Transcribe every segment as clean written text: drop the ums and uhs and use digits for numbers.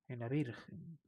En la Virgen.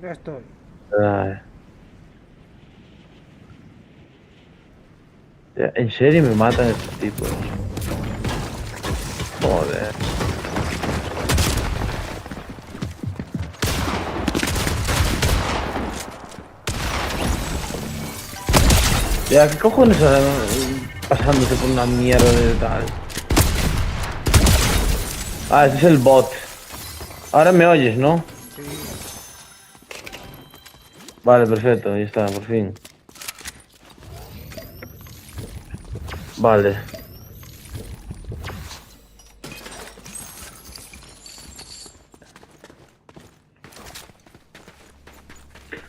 Ya estoy. Ay, ¿en serio me matan estos tipos? Joder. Ya, ¿qué cojones están pasándose por una mierda de tal? Ah, ese es el bot. Ahora me oyes, ¿no? Sí. Vale, perfecto, ya está, por fin. Vale.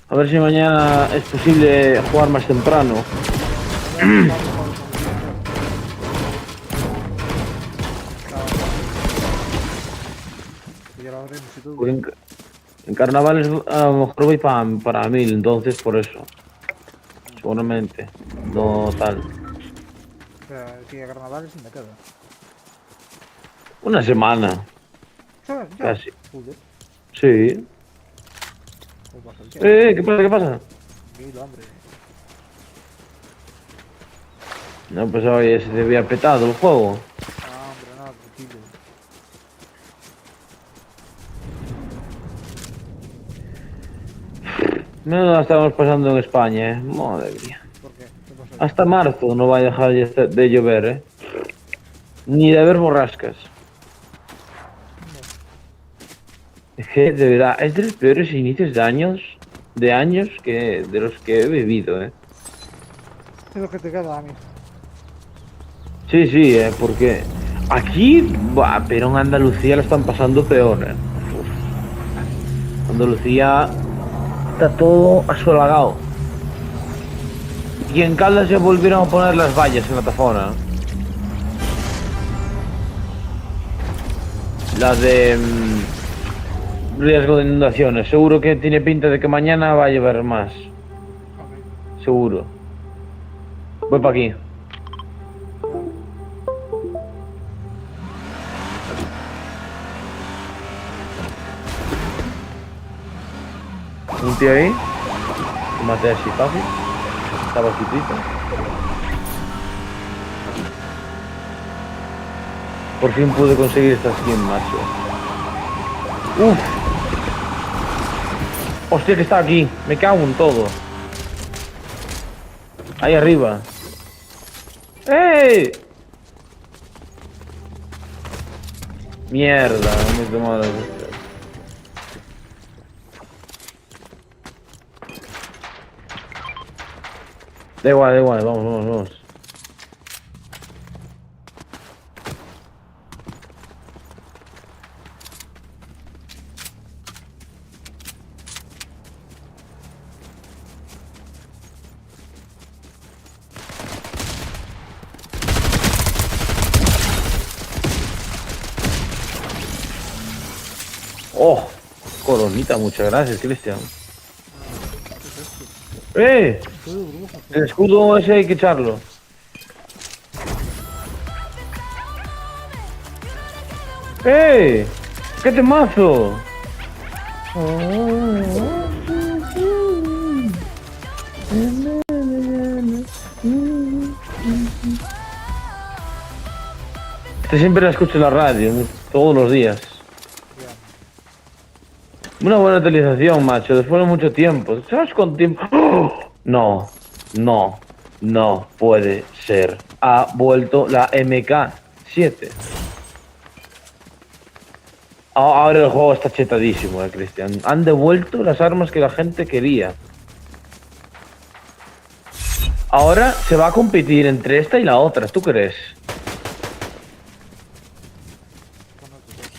A ver si mañana es posible jugar más temprano. Ya no está mejor con el director. Que ya lo haremos y todo. Porque en carnavales a lo mejor voy para 1000, entonces por eso. Seguramente. No tal. Pero aquí a carnavales me queda. Una semana, ¿Sabes? Ya. casi. Joder. Sí. ¿Cómo pasa el tiempo? ¿Qué pasa? ¿Qué pasa? Tranquilo, hombre. No, pues oye, se te había petado el juego. Ah, hombre, nada, tranquilo. No la estamos pasando en España, madre mía. ¿Por qué? ¿Qué pasa aquí? Hasta marzo no va a dejar de llover, Ni de haber borrascas. No. Es que, de verdad, es de los peores inicios de años que de los que he vivido, Es lo que te queda a mí. Sí, sí, porque aquí, buah, pero en Andalucía lo están pasando peor, Andalucía está todo asolagado. Y en Caldas ya volvieron a poner las vallas en la Tafona. La de riesgo de inundaciones. Seguro que tiene pinta de que mañana va a llover más. Ok. Seguro. Voy para aquí. Vale. Un tío ahí. Lo maté así fácil. Estaba quitito. Por fin pude conseguir esta skin, macho. Uf. Hostia, que está aquí. Me cago en todo. Ahí arriba. ¡Ey! Mierda, no me he tomado las estas. Da igual, vamos, vamos, vamos. ¡Oh! Coronita, muchas gracias, Cristian. Nada. ¿Qué es esto? ¡Eh! Todo de burbujas. El escudo ese hay que echarlo. ¡Eh! ¡Qué temazo! Este siempre la escucho en la radio, todos los días. Ya. Una buena utilización, macho, después de mucho tiempo. ¿Sabes cuánto tiempo? ¡Oh! No, no, no puede ser. Ha vuelto la MK7. Ahora el juego está chetadísimo, Cristian. Han devuelto las armas que la gente quería. Ahora se va a competir entre esta y la otra, ¿tú crees? Ganas de ver.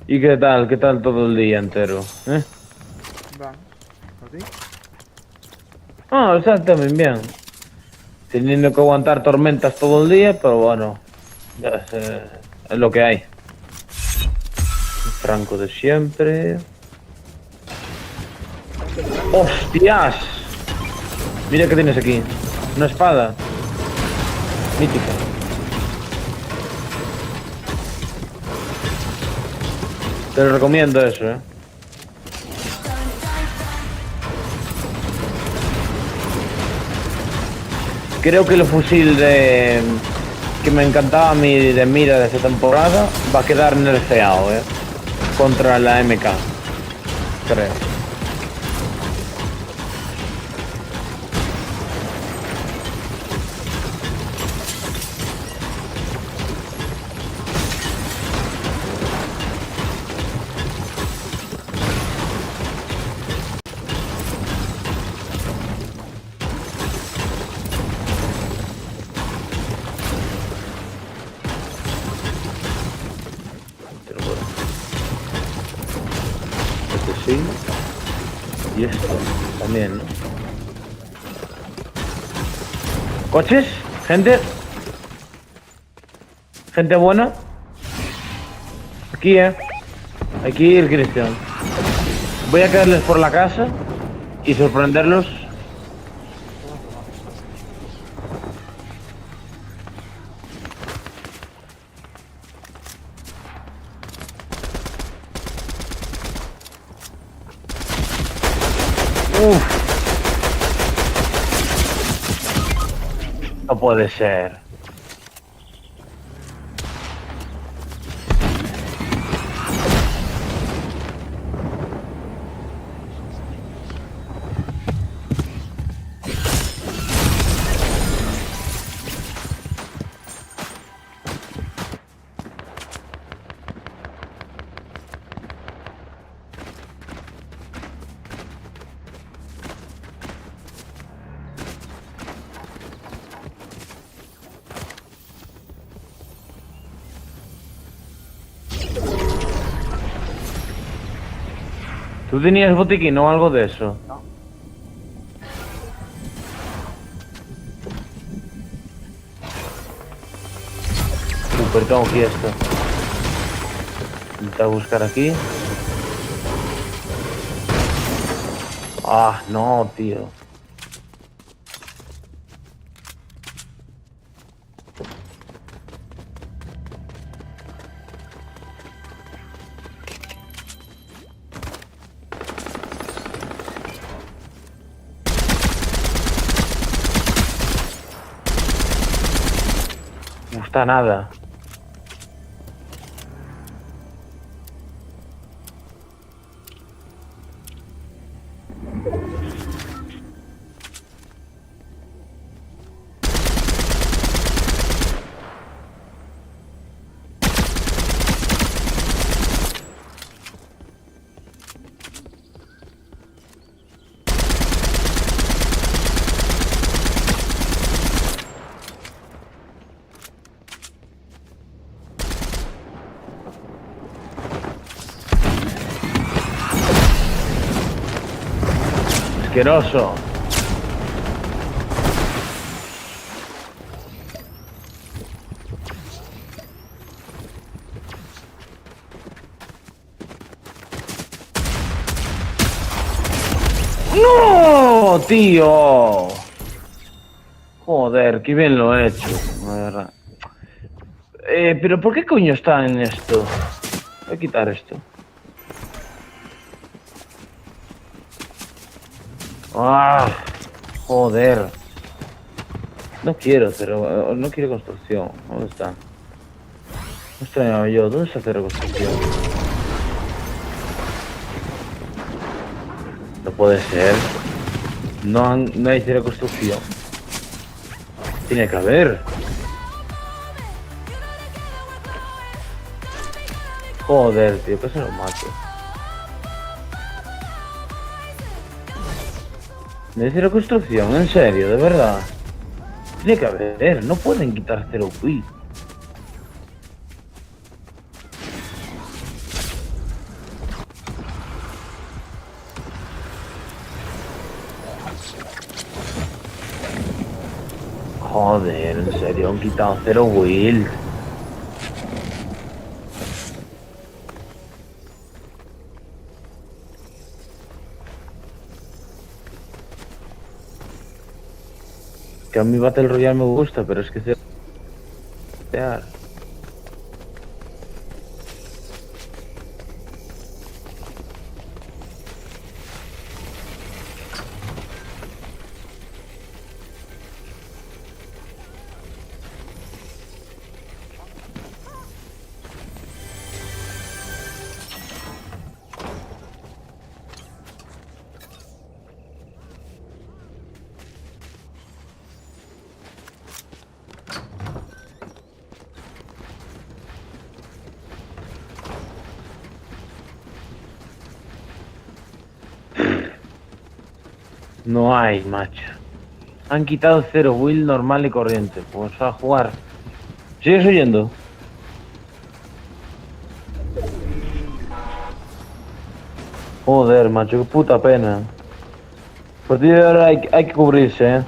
¿Y qué tal? ¿Qué tal todo el día entero? ¿Eh? Vamos. ¿A ti? Ah, o sea, también bien. Teniendo que aguantar tormentas todo el día, pero bueno, ya es lo que hay. El franco de siempre. ¡Hostias! Mira qué tienes aquí. Una espada. Mítica. Te lo recomiendo eso, Creo que el fusil que me encantaba a mí de mira de esta temporada va a quedar nerfeado, contra la MK. Creo. Pero bueno. Este sí. Y esto también, ¿no? ¿Coches? ¿Gente? ¿Gente buena? Aquí, Hay que ir, Cristian. Voy a caerles por la casa y sorprenderlos. Uf. No puede ser. ¿Tú tenías botiquín o algo de eso? No. Super, tengo aquí esto. Intenta buscar aquí. Ah, no, tío. No está nada. Asqueroso. ¡No, tío! Joder, qué bien lo he hecho, la verdad. Pero ¿por qué coño está en esto? Voy a quitar esto. Ah, joder. No quiero cero, no quiero construcción. ¿Dónde está? No extrañaba yo. ¿Dónde está cero construcción? No puede ser. No hay cero construcción. Tiene que haber. Joder, tío, que se lo mato. ¿No hay cero construcción? ¿En serio? ¿De verdad? Tiene que haber. No pueden quitar cero build. Joder, en serio, han quitado cero build. Que a mí Battle Royale me gusta, pero es que cero... No hay, macho. Han quitado cero build normal y corriente. Pues a jugar. ¿Sigues oyendo? Joder, macho, qué puta pena. A partir de ahora hay que cubrirse, ¿eh?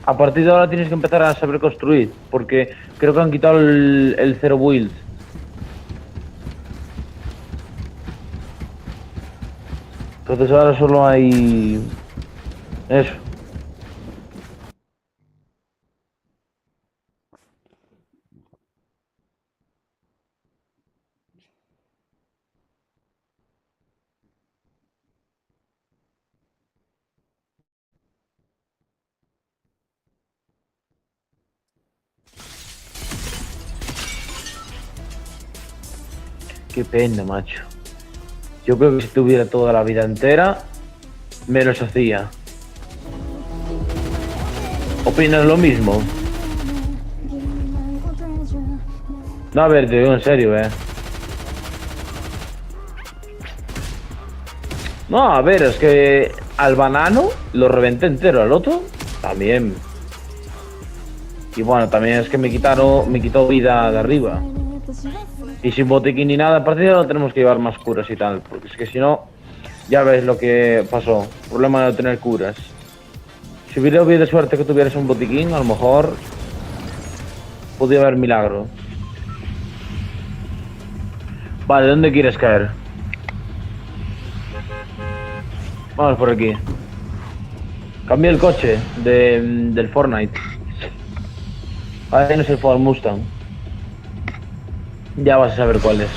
A partir de ahora tienes que empezar a saber construir. Porque creo que han quitado el cero build. Entonces ahora solo hay... Eso. Qué pena, macho. Yo creo que si tuviera toda la vida entera, me los hacía. ¿Opinas lo mismo? No, a ver, te digo en serio, No, a ver, es que al banano lo reventé entero, al otro también. Y bueno, también es que me quitó vida de arriba. Y sin botiquín ni nada, a partir de ahora tenemos que llevar más curas y tal, porque es que si no, ya ves lo que pasó. Problema de no tener curas. Si hubiera habido suerte que tuvieras un botiquín, a lo mejor podría haber milagro. Vale, ¿dónde quieres caer? Vamos por aquí. Cambié el coche del Fortnite. Ahora no es el Ford Mustang. Ya vas a saber cuál es.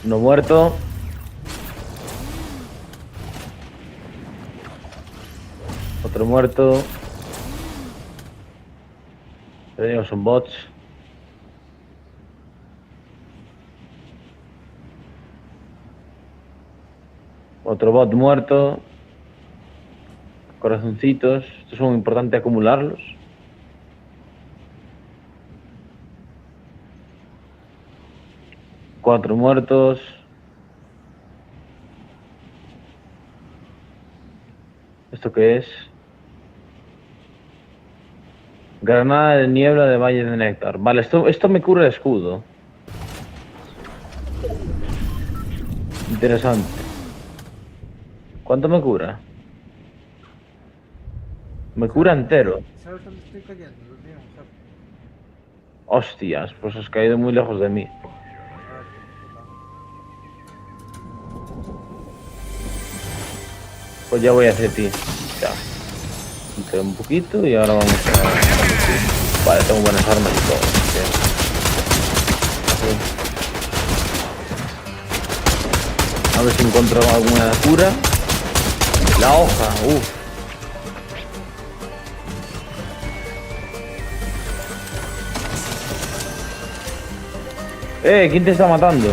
Uno muerto. Otro muerto. Tenemos un bots. Otro bot muerto. Corazoncitos. Estos son importantes acumularlos. Cuatro muertos. ¿Esto qué es? Granada de niebla de Valle de Néctar. Vale, esto me cura el escudo. Interesante. ¿Cuánto me cura? Me cura entero. ¿Sabes dónde estoy cayendo? Los míos, ¿sabes? Hostias, pues has caído muy lejos de mí. Pues ya voy hacia ti. Ya. Entré un poquito y ahora vamos a... Vale, tengo buenas armas y todo. Bien. A ver si encuentro alguna cura. La hoja, uff. ¿Quién te está matando?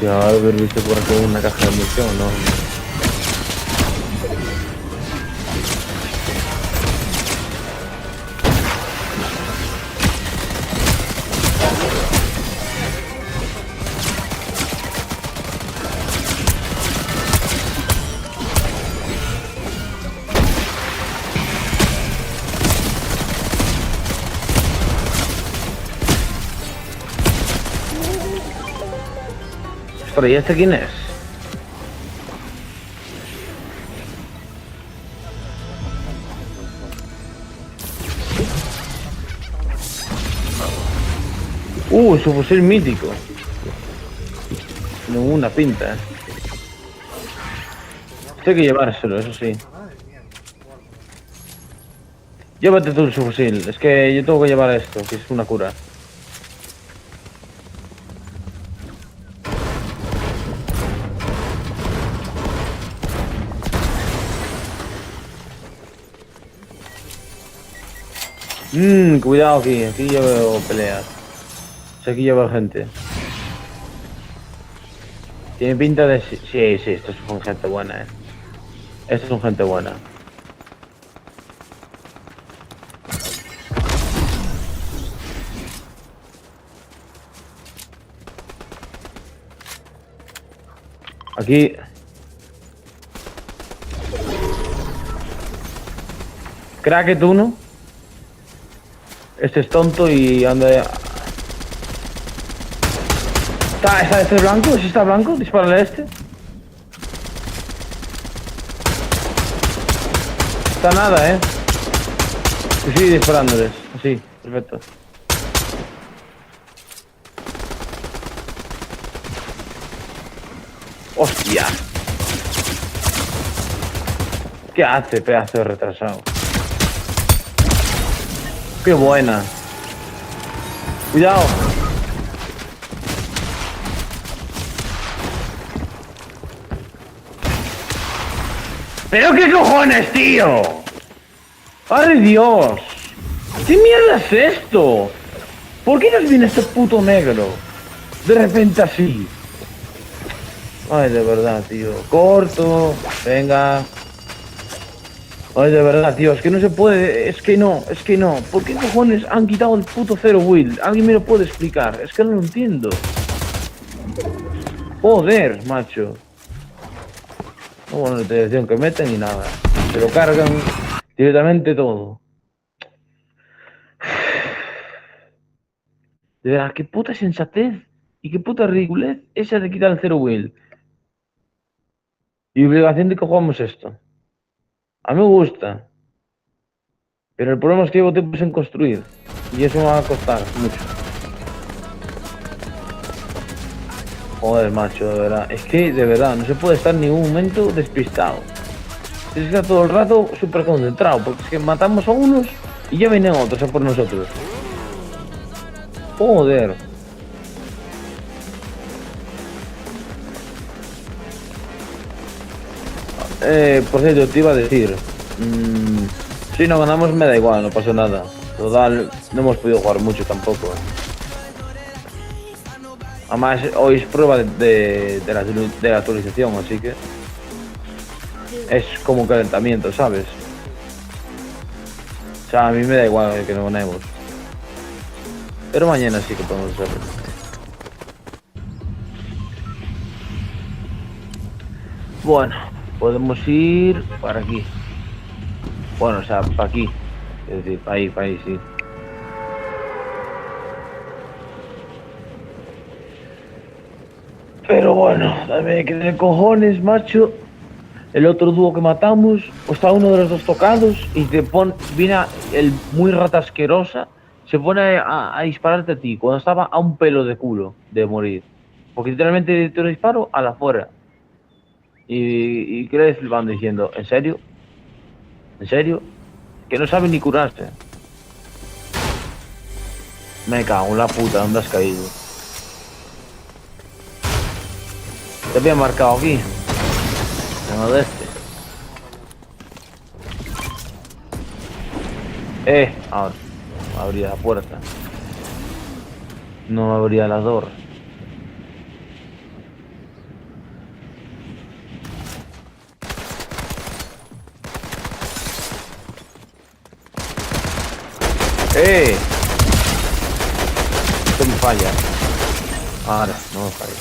Ya haber visto por aquí una caja de munición, ¿no? Ostras, ¿y este quién es? Su fusil mítico. Tiene una pinta, Esto hay que llevárselo, eso sí. Llévate tú su fusil, es que yo tengo que llevar esto, que es una cura. Cuidado aquí yo veo peleas. O sea, aquí yo veo gente. Tiene pinta de... Sí, estos son gente buena, Estos son gente buena. Aquí... Cracket uno. Este es tonto y anda... ¿Está este blanco? ¿Ese está blanco? Dispárale a este. Está nada, Y sigue disparándoles. Así, perfecto. ¡Hostia! ¿Qué hace, pedazo de retrasado? ¡Qué buena! ¡Cuidado! ¿Pero qué cojones, tío? ¡Ay, Dios! ¿Qué mierda es esto? ¿Por qué nos viene este puto negro? De repente así. Ay, de verdad, tío. Corto. Venga. Ay, de verdad, tío. Es que no se puede. Es que no. ¿Por qué cojones han quitado el puto Zero Will? ¿Alguien me lo puede explicar? Es que no lo entiendo. Joder, macho. No, bueno, la dirección que meten ni nada. Se lo cargan directamente todo. De verdad, qué puta sensatez y qué puta ridiculez esa de quitar el Zero Will. Y obligación de que jugamos esto. A mí me gusta. Pero el problema es que llevo tiempo sin construir. Y eso me va a costar mucho. Joder, macho, de verdad. Es que, de verdad, no se puede estar en ningún momento despistado. Tienes que estar todo el rato súper concentrado. Porque es que matamos a unos y ya vienen otros a por nosotros. Joder. Por cierto, te iba a decir. Si no ganamos me da igual, no pasa nada. Total, no hemos podido jugar mucho tampoco. Además, hoy es prueba de la actualización, así que es como un calentamiento, ¿sabes? O sea, a mí me da igual que no ganemos. Pero mañana sí que podemos hacerlo. Bueno, podemos ir para aquí. Bueno, o sea, para aquí. Es decir, para ahí, sí. Pero bueno, dame que de cojones, macho. El otro dúo que matamos, está uno de los dos tocados y viene el muy rata asquerosa, se pone a dispararte a ti cuando estaba a un pelo de culo de morir. Porque literalmente te lo disparo a la fuera. Y quedé flipando diciendo, ¿en serio? ¿En serio? Que no sabe ni curarse. Me cago en la puta, ¿dónde has caído? Te había marcado aquí. En lo de este. Ahora. Abría la puerta. No abría la door. Esto me falla. Ahora, no me falla.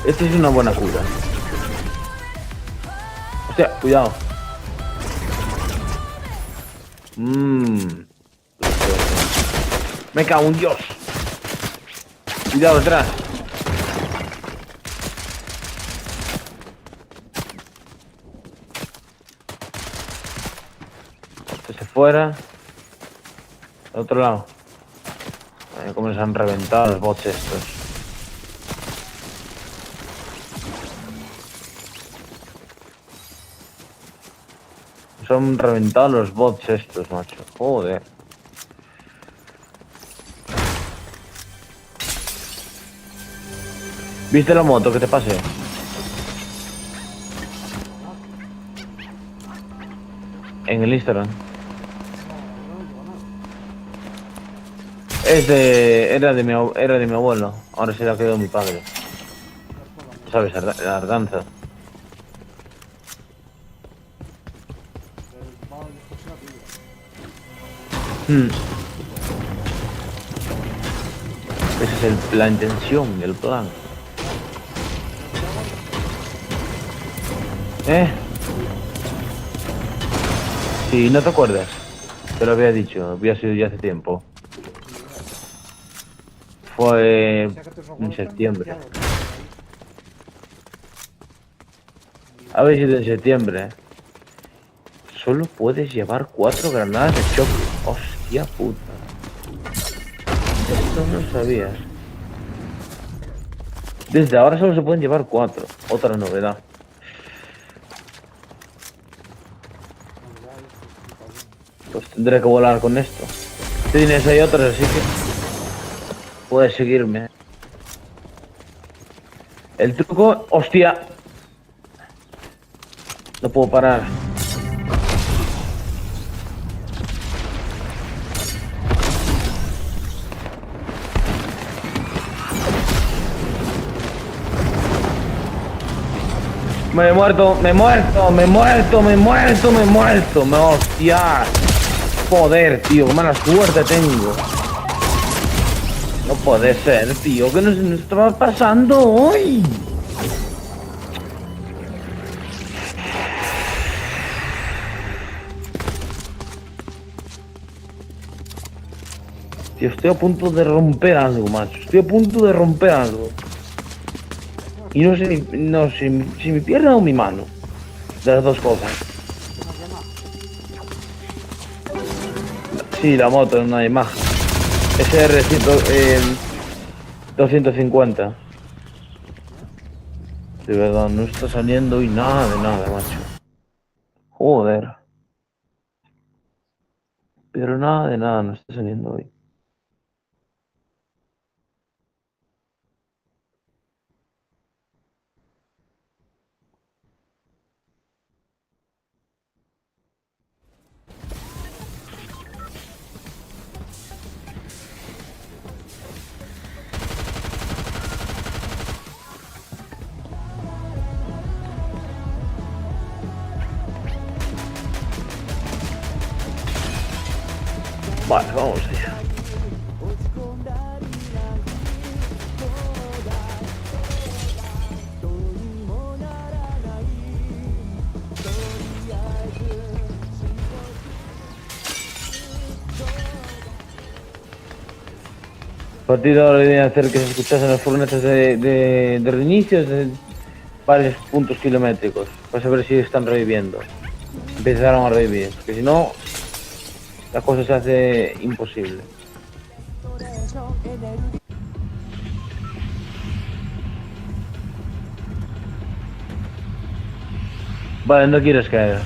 Esta es una buena cura. Hostia, cuidado. Me cago en Dios. Cuidado detrás. Este se fuera. Al otro lado. Cómo se han reventado los bots estos. Se han reventado los bots estos, macho. Joder. ¿Viste la moto que te pasé? En el Instagram. Era de mi abuelo. Ahora se la quedó mi padre. ¿Sabes? La Ardanza. Esa es la intención, el plan. Sí, ¿no te acuerdas? Te lo había dicho, había sido ya hace tiempo. Fue en septiembre. Había sido en septiembre. Solo puedes llevar 4 granadas de choque. Hostia puta. Esto no sabía. Desde ahora solo se pueden llevar 4. Otra novedad. Pues tendré que volar con esto. Tienes ahí otros, así que puedes seguirme. El truco, hostia. No puedo parar. Me he muerto, hostia. Joder, tío, qué mala suerte tengo. No puede ser, tío, ¿qué nos estaba pasando hoy? Tío, estoy a punto de romper algo, macho. Estoy a punto de romper algo. Y no sé si mi pierna o mi mano. De las dos cosas. Sí, la moto es una imagen. SR 250. De verdad, no está saliendo hoy nada de nada, macho. Joder. Pero nada de nada no está saliendo hoy. Vale, vamos allá. A partir de ahora la idea es hacer que se escuchasen las furgonetas de reinicio de varios puntos kilométricos para saber si están reviviendo. Empezaron a revivir, porque si no, la cosa se hace imposible. Vale, ¿dónde quieres caer?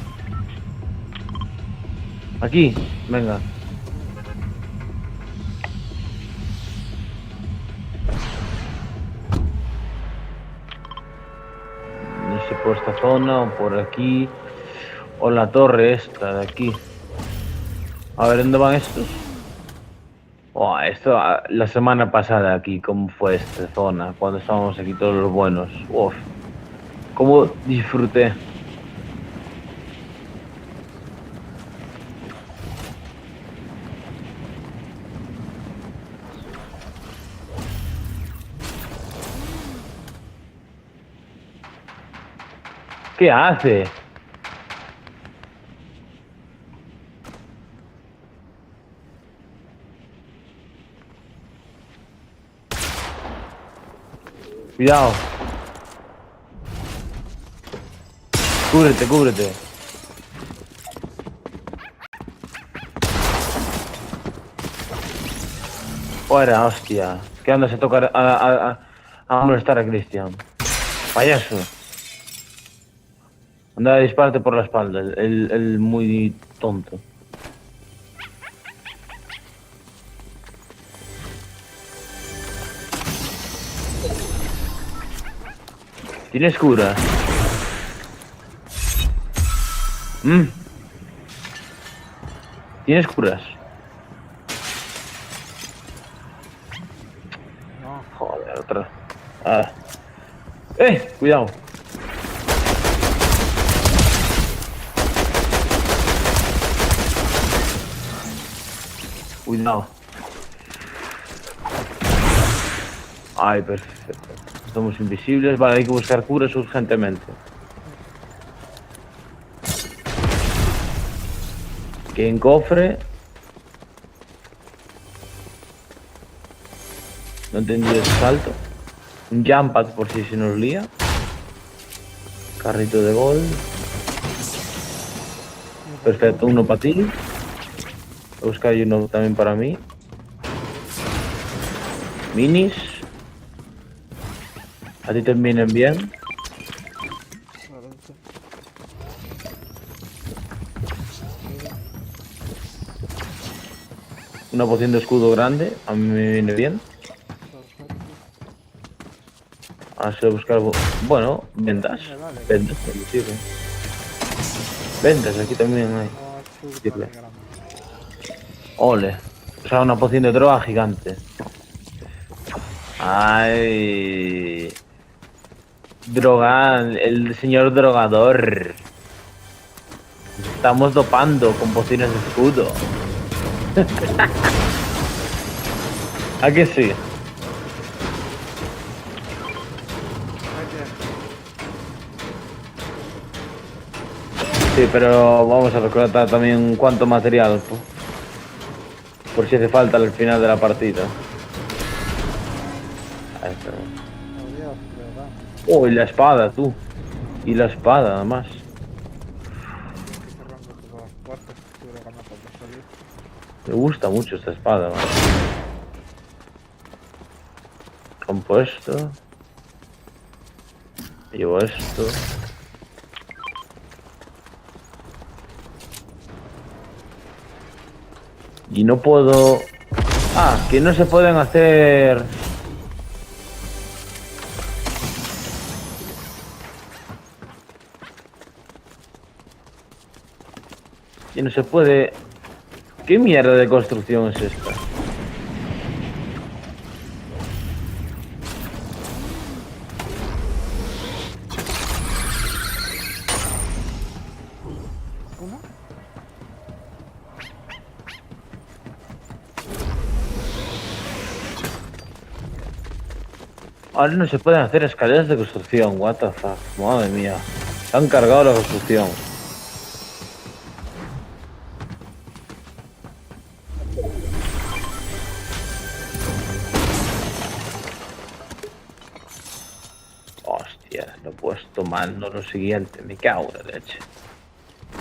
Aquí, venga. No sé por esta zona o por aquí. O la torre esta de aquí. A ver, ¿dónde van estos? Oh, esto la semana pasada aquí, ¿cómo fue esta zona? Cuando estábamos aquí todos los buenos. Uf, cómo disfruté. ¿Qué hace? Cuidado. Cúbrete, cúbrete. Fuera, hostia. ¿Qué andas a tocar a molestar a Cristian? Payaso. Anda a dispararte por la espalda, el muy tonto. ¿Tienes cura? ¿Tienes curas? No, Joder, otra. Ah. Cuidado. Cuidado. Ay, perfecto. Somos invisibles. Vale, hay que buscar curas urgentemente. Que en cofre. No entendí el salto. Un jump pad por si se nos lía. Carrito de gol. Perfecto, uno para ti. Voy a buscar uno también para mí. Minis. A ti te vienen bien. ahora no sé. Una poción de escudo grande. A mí me viene bien. Perfecto. Ahora se voy a buscar. Bueno, ventas. Vale. Ventas, me sirve. Ventas, aquí también hay. No, es Sirve. súper grande. Ole. O sea, una poción de droga gigante. Ay. Droga, el señor drogador. Estamos dopando con pociones de escudo. ¿A que sí? Sí, pero vamos a recolectar también cuánto material. Por si hace falta al final de la partida. Ahí está. Adiós, de verdad. Oh, y la espada, tú. Y la espada, además. Estoy cerrando todas las puertas. Estoy ganando por salir. Me gusta mucho esta espada, man. Compuesto. Llevo esto. Y no puedo... Ah, que no se pueden hacer... Que no se puede... ¿Qué mierda de construcción es esta? ¿Uno? Ahora no se pueden hacer escaleras de construcción, what the fuck, madre mía. Se han cargado la construcción. Hostia, lo he puesto mal, no lo siguiente, me cago en la leche.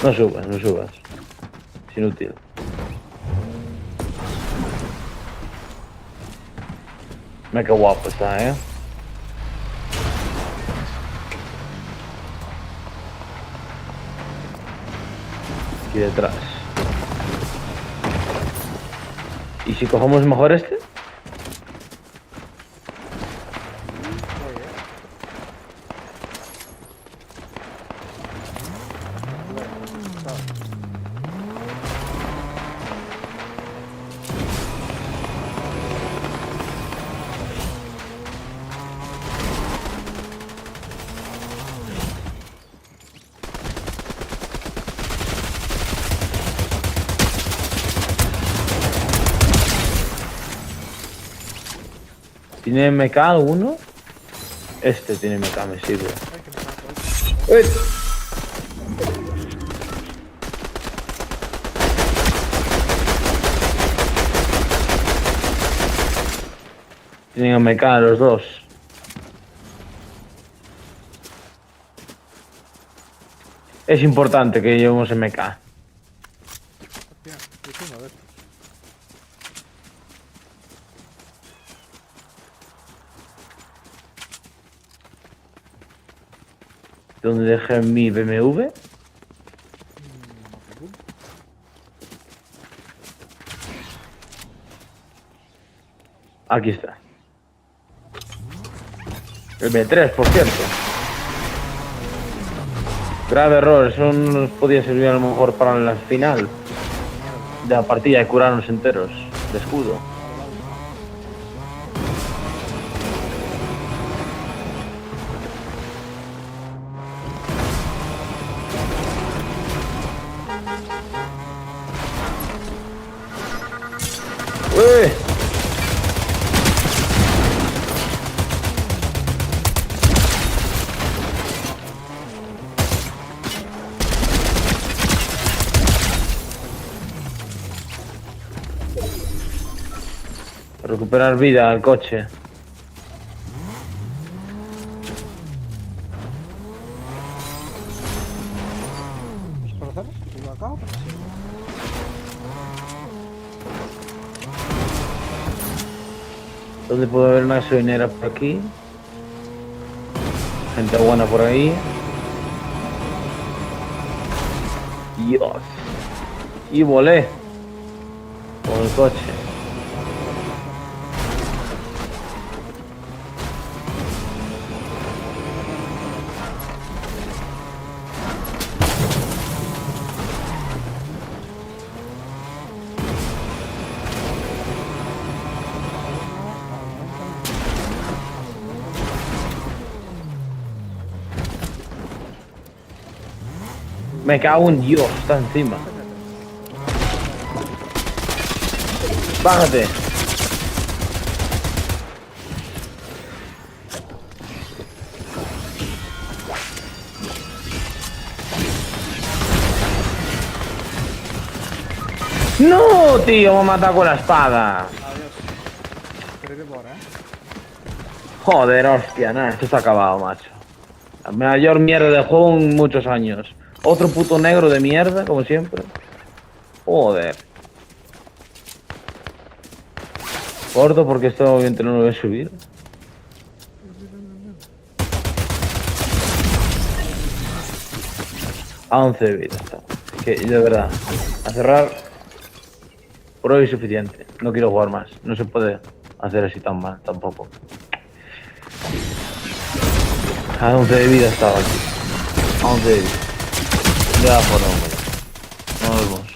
No subas, no subas. Es inútil. Mira qué guapo está, ¿eh? Aquí detrás. ¿Y si cogemos mejor este? Oye. Bueno, chao. ¿Tiene MK alguno? Este tiene MK, me sirve. Ay, que me mato. ¡Uy! Tienen MK los dos. Es importante que llevemos MK. Hostia, es uno de estos. ¿Dónde dejé mi BMW? No tengo. Aquí está. El B3, por cierto. Grave error, eso nos podía servir a lo mejor para la final de la partida de curarnos enteros de escudo. ¡Uy! Recuperar vida al coche. ¿Nos conocemos? ¿Sigo acá o por aquí? ¿Dónde puede haber una gasolinera por aquí? Gente buena por ahí. Dios. Y volé. Con el coche. Me cago en Dios, está encima. Bájate. No, tío, me ha matado con la espada. Adiós. Pero de Bora, ¿eh? Joder, hostia, nada, esto está acabado, macho. La mayor mierda de juego en muchos años. Otro puto negro de mierda, como siempre. Joder. Gordo, porque esto obviamente no lo voy a subir. A 11 de vida estamos. Es que, de verdad, a cerrar por hoy es suficiente. No quiero jugar más. No se puede hacer así tan mal tampoco. A 11 de vida estaba aquí. A 11 de vida. Ya, por hombre. Nos vemos.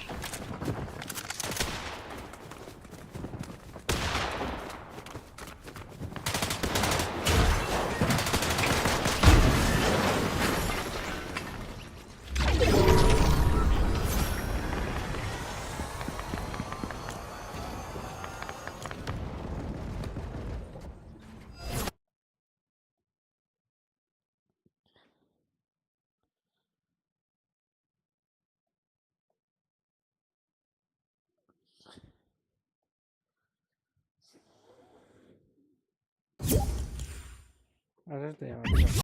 Ahora te llamas.